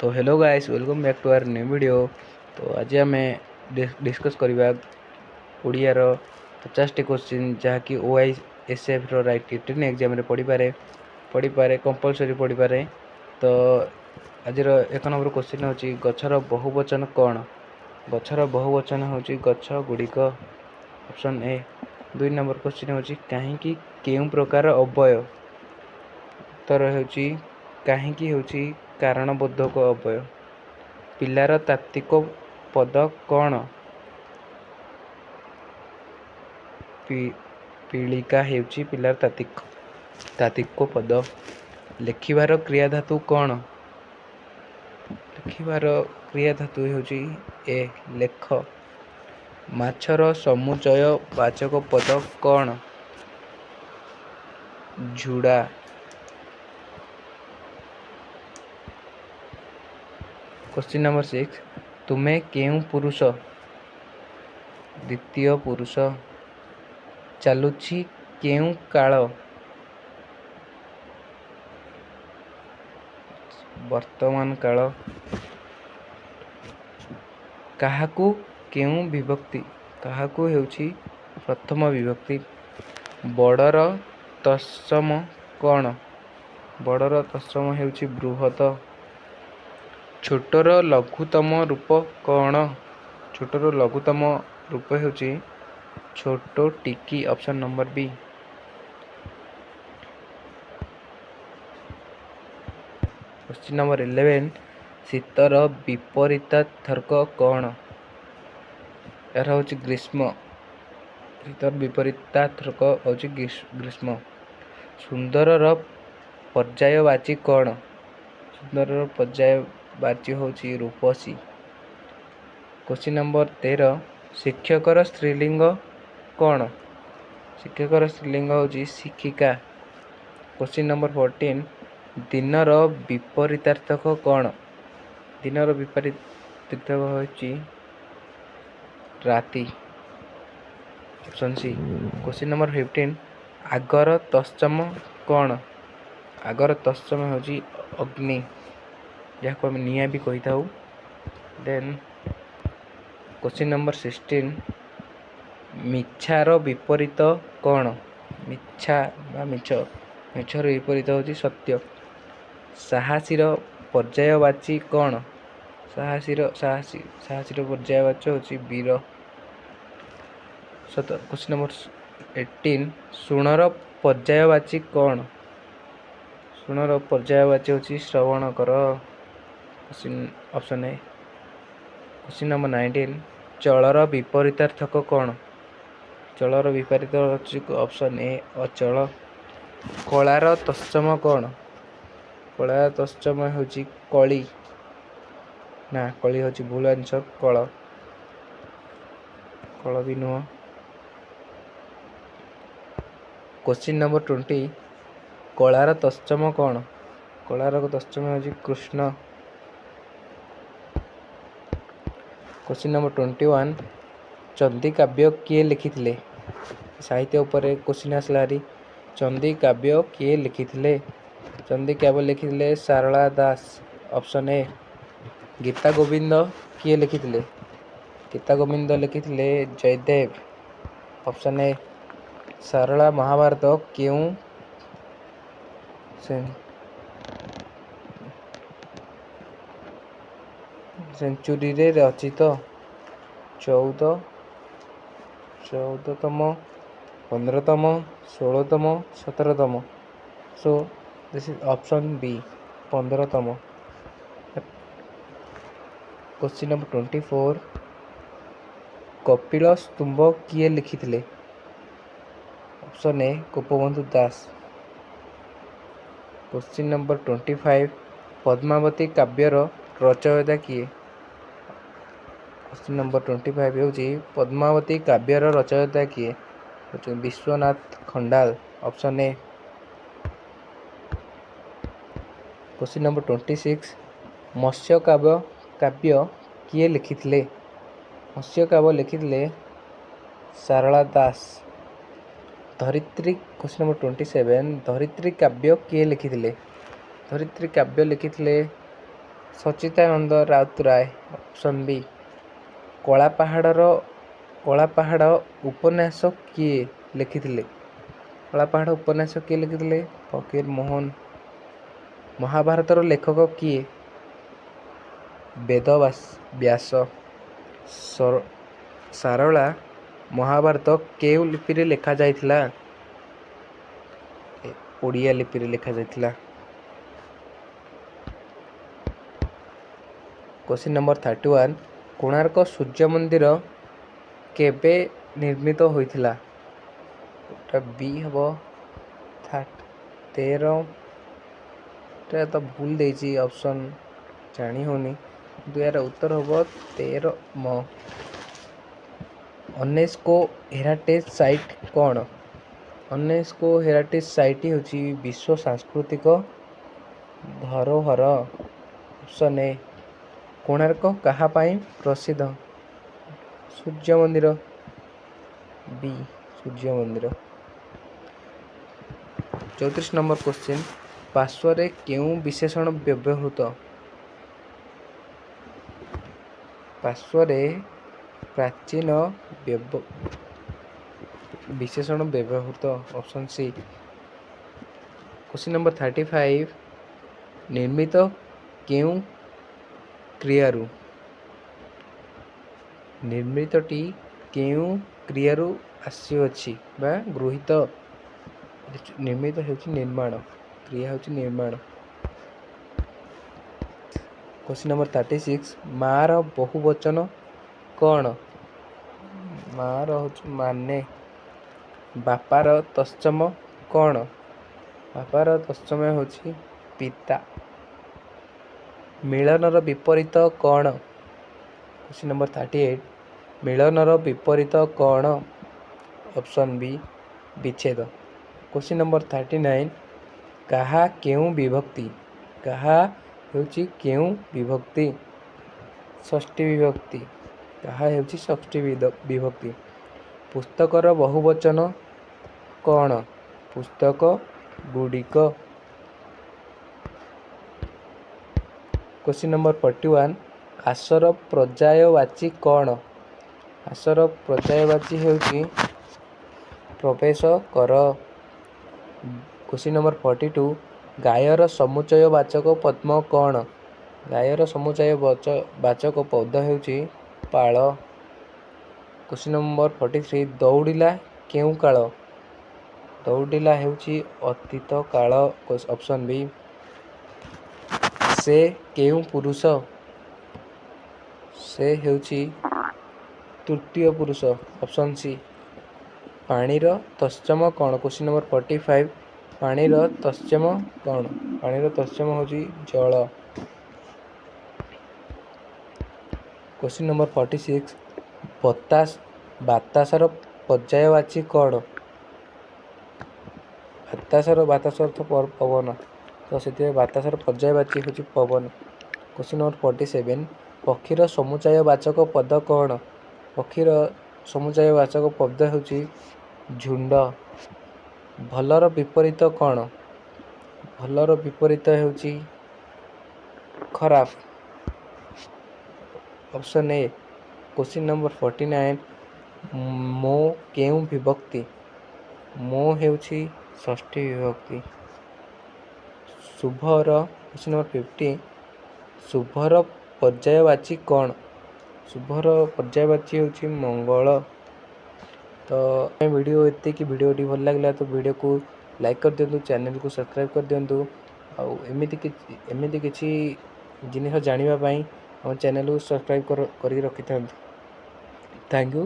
तो hello guys, welcome back to our new video. तो आज आम डिस्कस करवा ओडियार 50टी क्वेश्चन जहाँकि OISF राइट रिटन एग्जाम पढ़ी पारे कंपलसरी पढ़ी पारे। तो आज एक नंबर क्वेश्चन होची गछर बहुवचन कौन। गछर बहुवचन होची गछ गुड़िक, ऑप्शन ए। 2 नंबर क्वेश्चन होची काहेकि केउं प्रकार अव्यय। उत्तर होची काहेकि होची कारणबोधक अव्यय। पिलार तात्विक पद कौन। पीड़िका हेउची पिलार तात्विक पद। लेखिबार क्रिया धातु कौन। लेखिबार क्रिया धातु हेउची ए लेख। माछर समुचय वाचक पद कौन। झुड़ा। क्वेश्चन नंबर 6 तुमे केउं पुरुष। द्वितीय पुरुष। चालुछि केउं काल। वर्तमान काल। काहाकु केउं विभक्ति। काहाकु हेउछि प्रथम विभक्ति। बड़र तत्सम कौन। बड़र तत्सम हेउछि बृहत। छोटर लघुतम रूप कौन। छोटर लघुतम रूप हेउछि छोट टिकी, option number B. Question number 11 शीतर विपरीतार्थक कौन। यार होछि ग्रीष्म। शीतर विपरीतार्थक होछि ग्रीष्म। सुंदरर पर्यायवाची कौन। सुंदरर पर्यायवाची होछि रूपसी। क्वेश्चन नंबर 13 शिक्षकर स्त्रीलिंग कौन। शिक्षकर स्त्रीलिंग होछि शिक्षिका। क्वेश्चन नंबर 14 दिनर विपरीतार्थक कौन। दिनर विपरीतार्थक होछि राति, ऑप्शन सी। क्वेश्चन नंबर 15 आगर तत्सम कौन। आगर तत्सम होछि अग्नि, जहाँ आम निआं भी कही था। देन क्वेश्चन नंबर 16 मिछार विपरीत कौन। मिछा बा मिछ। मिछर विपरीत होछि सत्य। साहसीर पर्यायवाची कौन। साहसीर पर्यायवाची होछि वीर। क्वेश्चन नंबर 18 शुणर पर्यायवाची कौन। शुणर पर्यायवाची होछि श्रवणकर, ऑप्शन ए। क्वेश्चन नंबर 19 चलर विपरीतार्थक कौन। चलर विपरीत होछि ऑप्शन ए अचल। कलार तत्सम कौन। कलार तत्सम होछि कली। ना कली होछि भूल आंसर, कल। कल भी नुह। क्वेश्चन नंबर 20 कलार तत्सम कौन। कलार तत्सम होछि कृष्ण। क्वेश्चन नंबर 21 चंदी काव्य किए लिखिथिले। साहित्य उपर क्वेश्चन आसला। चंदी काव्य किए लिखिथिले। चंदी काव्य लिखिथिले सारला दास, ऑप्शन ए। गीता गोविंद किए लिखिथिले। गीता गोविंद लिखिथिले जयदेव, ऑप्शन ए। सारला महाभारत केउं सेंचुरी रे रचित। 14तम, 15तम, 16तम, 17तम। So this is option B 15तम। क्वेश्चन नंबर 24 कपिल स्तुंभ किए लिखिथिले। Option A Gopabandhu Das. Question number 25 Padmavati काव्यर रचयिता किए। क्वेश्चन नंबर 25 होछि पद्मावती काव्यर रचयिता किए। Biswanath Khandal, option A. Question number 26 मत्स्य काव्य किए लिखिथिले। मत्स्य काव्य लिखिथिले सारला दास। धरित्री क्वेश्चन नंबर 27 धरित्री काव्य किए लिखिथिले। धरित्री काव्य लिखिथिले ସଚ୍ଚିଦାନନ୍ଦ ରାଉତରାୟ। Option B. କଳାପାହାଡ଼ ଉପନ୍ୟାସ କିଏ ଲେଖିଥିଲେ? କଳାପାହାଡ଼ ଉପନ୍ୟାସ କିଏ ଲେଖିଥିଲେ? ଫକୀର ମୋହନ। ମହାଭାରତର ଲେଖକ କିଏ? ବେଦବ୍ୟାସ। ସାରଳା ମହାଭାରତ କେଉଁ ଲିପିରେ ଲେଖାଯାଇଥିଲା? ଓଡ଼ିଆ ଲିପିରେ ଲେଖାଯାଇଥିଲା। Question number 31। କୋଣାର୍କ ସୂର୍ଯ୍ୟ ମନ୍ଦିର କେବେ ନିର୍ମିତ ହୋଇଥିଲା? ଏଟା ବି ହେବ 13। ଏଟା ତ ଭୁଲ ଦେଇଛି ଅପସନ୍, ଜାଣି ହେଉନି, କିନ୍ତୁ ଏହାର ଉତ୍ତର ହେବ 13ମ। ୟୁନେସ୍କୋ ହେରିଟେଜ୍ ସାଇଟ୍ କ'ଣ? ୟୁନେସ୍କୋ ହେରିଟେଜ୍ ସାଇଟ୍ ହେଉଛି ବିଶ୍ୱ ସାଂସ୍କୃତିକ ଧରୋହର। Option A. କୋଣାର୍କ କାହା ପାଇଁ ପ୍ରସିଦ୍ଧ? ସୂର୍ଯ୍ୟ ମନ୍ଦିର। ବି, ସୂର୍ଯ୍ୟ ମନ୍ଦିର। 34 ନମ୍ବର କ୍ୱେଶ୍ଚିନ୍। ପାର୍ଶ୍ୱରେ କେଉଁ ବିଶେଷଣ ବ୍ୟବହୃତ? ପାର୍ଶ୍ୱରେ ପ୍ରାଚୀନ ବିଶେଷଣ ବ୍ୟବହୃତ। Option C. Question number 35। ନିର୍ମିତ କେଉଁ କ୍ରିୟାରୁ? ନିର୍ମିତଟି କେଉଁ କ୍ରିୟାରୁ ଆସିଅଛି ବା ଗୃହୀତ? ନିର୍ମିତ ହେଉଛି ନିର୍ମାଣ, କ୍ରିୟା ହେଉଛି ନିର୍ମାଣ। Question number 36। ମା'ର ବହୁବଚନ କ'ଣ? ମା'ର ହେଉଛି ମାନେ। ବାପାର ତତ୍ସମ କ'ଣ? ବାପାର ତତ୍ସମ ହେଉଛି ପିତା। ମିଳନର ବିପରୀତ କ'ଣ? Question number 38। ମିଳନର ବିପରୀତ କ'ଣ? ଅପସନ୍ ବି, ବିଚ୍ଛେଦ। Question number 39। କାହା କେଉଁ ବିଭକ୍ତି? କାହା ହେଉଛି କେଉଁ ବିଭକ୍ତି? ଷଷ୍ଠୀ ବିଭକ୍ତି। କାହା ହେଉଛି ଷଷ୍ଠୀ ବିଭକ୍ତି। ପୁସ୍ତକର ବହୁବଚନ କ'ଣ? ପୁସ୍ତକ ଗୁଡ଼ିକ। Question number 41। ଆସର ପର୍ଯ୍ୟାୟବାଚୀ କ'ଣ? ଆସର ପର୍ଯ୍ୟାୟବାଚୀ ହେଉଛି ପ୍ରବେଶ କର। Question number 42। ଗାୟର ସମୁଚ୍ଚୟବାଚକ ପଦ୍ୟ କ'ଣ? ଗାୟର ସମୁଚ୍ଚୟବାଚକ ପଦ ହେଉଛି ପାଳ। Question number 43। ଦୌଡ଼ିଲା କେଉଁ କାଳ? ଦୌଡ଼ିଲା ହେଉଛି ଅତୀତ କାଳ। Option B. ସେ କେଉଁ ପୁରୁଷ? ସେ ହେଉଛି ତୃତୀୟ ପୁରୁଷ। Option C. ପାଣିର ତତ୍ସମ କ'ଣ? Question number 45। ପାଣିର ତତ୍ସମ କ'ଣ? ପାଣିର ତତ୍ସମ ହେଉଛି ଜଳ। Question number 46। ବାତାସର ପର୍ଯ୍ୟାୟବାଚୀ କ'ଣ? ବାତାସ ଅର୍ଥ ପବନ, ତ ସେଥିପାଇଁ ବାତାସର ପର୍ଯ୍ୟାୟବାଚୀ ହେଉଛି ପବନ। Question number 47। ପକ୍ଷୀର ସମୁଚ୍ଚୟବାଚକ ପଦ କ'ଣ? ପକ୍ଷୀର ସମୁଚ୍ଚୟବାଚକ ପଦ ହେଉଛି ଝୁଣ୍ଡ। ଭଲର ବିପରୀତ କ'ଣ? ଭଲର ବିପରୀତ ହେଉଛି ଖରାପ। Option A. Question number 49। ମୋ କେଉଁ ବିଭକ୍ତି? ମୋ ହେଉଛି ଷଷ୍ଠୀ ବିଭକ୍ତି। ଶୁଭର କ୍ୱେଶ୍ଚିନ୍ ନମ୍ବର 50। ଶୁଭର ପର୍ଯ୍ୟାୟବାଚୀ କ'ଣ? ଶୁଭର ପର୍ଯ୍ୟାୟବାଚୀ ହେଉଛି ମଙ୍ଗଳ। ତ ଭିଡ଼ିଓ ଏତିକି। ଭିଡ଼ିଓଟି ଭଲ ଲାଗିଲା ତ ଭିଡ଼ିଓକୁ ଲାଇକ୍ କରିଦିଅନ୍ତୁ, ଚ୍ୟାନେଲକୁ ସବସ୍କ୍ରାଇବ୍ କରିଦିଅନ୍ତୁ। ଆଉ ଏମିତି କିଛି ଜିନିଷ ଜାଣିବା ପାଇଁ ଆମ ଚ୍ୟାନେଲକୁ ସବସ୍କ୍ରାଇବ୍ କରିକି ରଖିଥାନ୍ତୁ। Thank you.